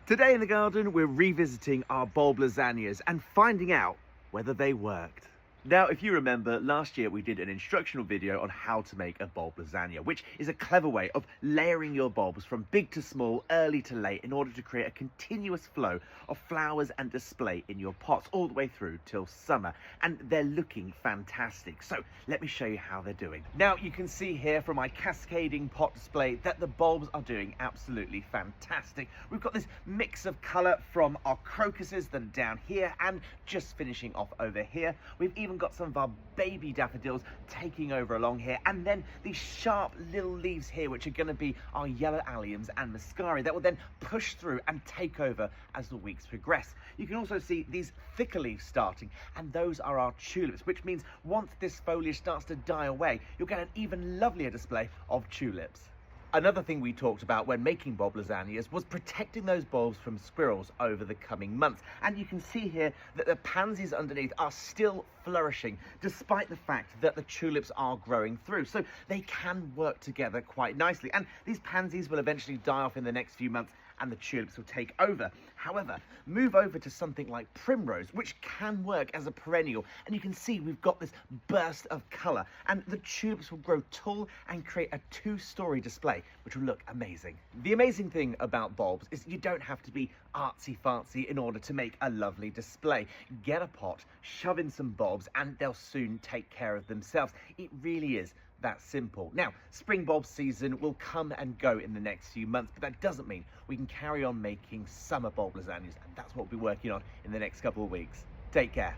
Today in the garden, we're revisiting our bulb lasagnas and finding out whether they worked. Now, if you remember, last year we did an instructional video on how to make a bulb lasagna, which is a clever way of layering your bulbs from big to small, early to late, in order to create a continuous flow of flowers and display in your pots all the way through till summer. And they're looking fantastic. So let me show you how they're doing. Now, you can see here from my cascading pot display that the bulbs are doing absolutely fantastic. We've got this mix of colour from our crocuses that are down here and just finishing off over here. We've even got some of our baby daffodils taking over along here, and then these sharp little leaves here, which are going to be our yellow alliums and muscari that will then push through and take over as the weeks progress. You can also see these thicker leaves starting, and those are our tulips, which means once this foliage starts to die away, you'll get an even lovelier display of tulips. Another thing we talked about when making bulb lasagnas was protecting those bulbs from squirrels over the coming months. And you can see here that the pansies underneath are still flourishing, despite the fact that the tulips are growing through. So they can work together quite nicely. And these pansies will eventually die off in the next few months and the tulips will take over. However, move over to something like primrose, which can work as a perennial, and you can see we've got this burst of colour, and the tulips will grow tall and create a two-storey display, which will look amazing. The amazing thing about bulbs is you don't have to be artsy-fartsy in order to make a lovely display. Get a pot, shove in some bulbs, and they'll soon take care of themselves. It really is that simple. Now, spring bulb season will come and go in the next few months, but that doesn't mean we can carry on making summer bulb lasagnas, and that's what we'll be working on in the next couple of weeks. Take care.